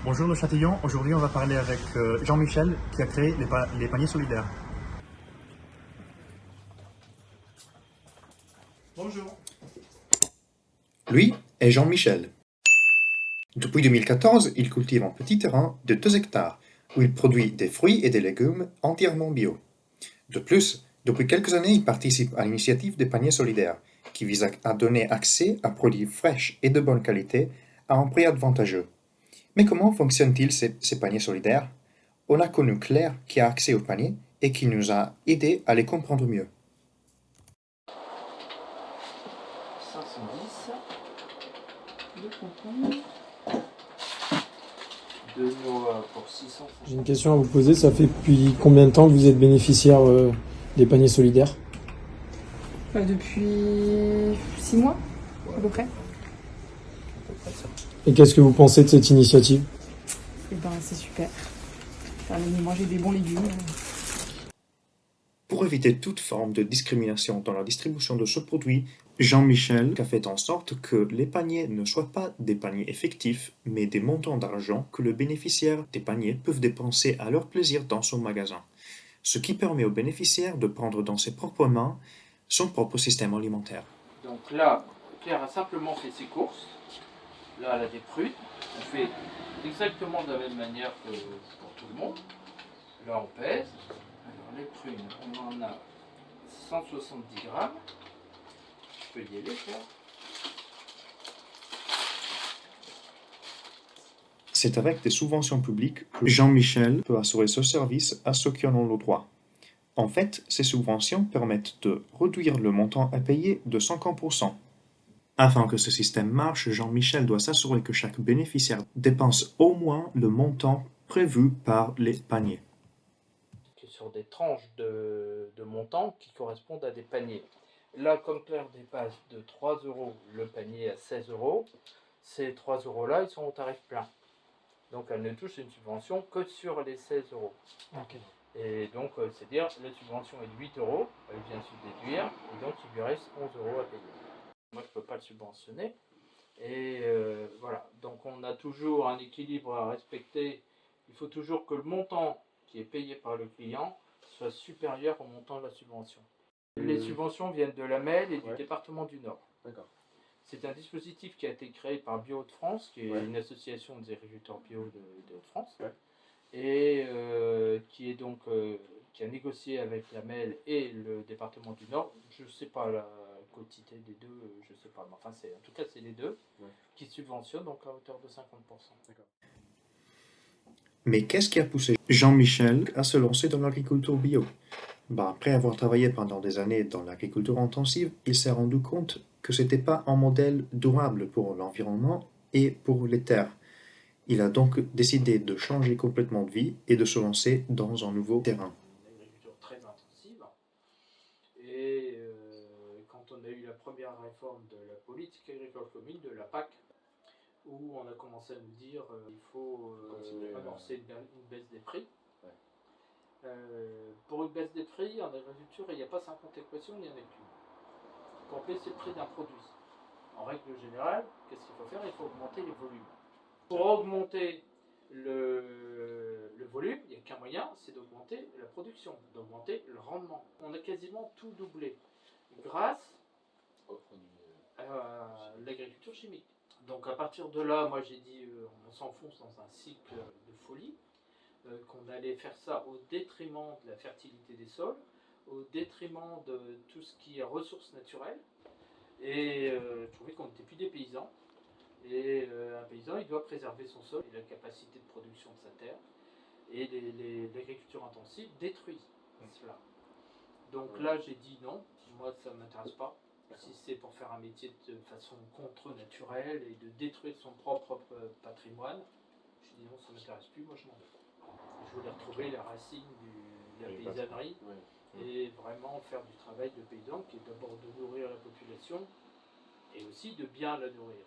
Bonjour nos Châtillons, aujourd'hui on va parler avec Jean-Michel qui a créé les paniers solidaires. Bonjour. Lui est Jean-Michel. Depuis 2014, il cultive un petit terrain de 2 hectares où il produit des fruits et des légumes entièrement bio. De plus, depuis quelques années, il participe à l'initiative des paniers solidaires qui vise à donner accès à produits fraîches et de bonne qualité à un prix avantageux. Mais comment fonctionnent-ils ces paniers solidaires? On a connu Claire qui a accès aux paniers et qui nous a aidés à les comprendre mieux. 510 de concombre, de noix pour 600. J'ai une question à vous poser. Ça fait depuis combien de temps que vous êtes bénéficiaire des paniers solidaires? Depuis 6 mois, à peu près. Et qu'est-ce que vous pensez de cette initiative? Et ben, c'est super. Ça permet de manger des bons légumes. Pour éviter toute forme de discrimination dans la distribution de ce produit, Jean-Michel a fait en sorte que les paniers ne soient pas des paniers effectifs, mais des montants d'argent que les bénéficiaires des paniers peuvent dépenser à leur plaisir dans son magasin, ce qui permet aux bénéficiaires de prendre dans ses propres mains son propre système alimentaire. Donc là, Claire a simplement fait ses courses. Là, elle a des prunes. On fait exactement de la même manière que pour tout le monde. Là, on pèse. Alors, les prunes, on en a 170 grammes. Je peux y aller, Claire. C'est avec des subventions publiques que Jean-Michel peut assurer ce service à ceux qui en ont le droit. En fait, ces subventions permettent de réduire le montant à payer de 50%. Afin que ce système marche, Jean-Michel doit s'assurer que chaque bénéficiaire dépense au moins le montant prévu par les paniers. Sur des tranches de montants qui correspondent à des paniers. Là, comme Claire dépasse de 3 euros le panier à 16 euros, ces 3 euros-là, ils sont au tarif plein. Donc elle ne touche une subvention que sur les 16 euros. Okay. Et donc, c'est-à-dire, la subvention est de 8 euros, elle vient se déduire, et donc il lui reste 11 euros à payer. Moi, je ne peux pas le subventionner. Et voilà, donc on a toujours un équilibre à respecter. Il faut toujours que le montant qui est payé par le client soit supérieur au montant de la subvention. Les subventions viennent de la MEL et du département du Nord. D'accord. C'est un dispositif qui a été créé par Bio de France, qui est une association des agriculteurs bio de France, et qui est donc qui a négocié avec la MEL et le département du Nord. Je ne sais pas la quantité des deux, je ne sais pas, mais enfin en tout cas c'est les deux qui subventionnent donc à hauteur de 50%. D'accord. Mais qu'est-ce qui a poussé Jean-Michel à se lancer dans l'agriculture bio? Après avoir travaillé pendant des années dans l'agriculture intensive, il s'est rendu compte que ce n'était pas un modèle durable pour l'environnement et pour les terres. Il a donc décidé de changer complètement de vie et de se lancer dans un nouveau terrain. Une agriculture très intensive. Et quand on a eu la première réforme de la politique agricole commune, de la PAC, où on a commencé à nous dire il faut amorcer une baisse des prix. Pour une baisse des prix, en agriculture, il n'y a pas 50 équations, il n'y en a qu'une. Quand on baisse le prix d'un produit, en règle générale, qu'est-ce qu'il faut faire? Il faut augmenter les volumes. Pour augmenter le volume, il n'y a qu'un moyen, c'est d'augmenter la production, d'augmenter le rendement. On a quasiment tout doublé grâce à l'agriculture chimique. Donc à partir de là, moi j'ai dit, on s'enfonce dans un cycle de folie, qu'on allait faire ça au détriment de la fertilité des sols, au détriment de tout ce qui est ressources naturelles. Et je trouvais qu'on n'était plus des paysans. Et un paysan, il doit préserver son sol et la capacité de production de sa terre. Et l'agriculture intensive détruit cela. Donc là, j'ai dit non, moi ça ne m'intéresse pas. Si c'est pour faire un métier de façon contre-naturelle et de détruire son propre patrimoine, j'ai dit non, ça ne m'intéresse plus, moi je m'en vais. Je voulais retrouver la racine de la paysannerie et vraiment faire du travail de paysan qui est d'abord de nourrir la population et aussi de bien la nourrir.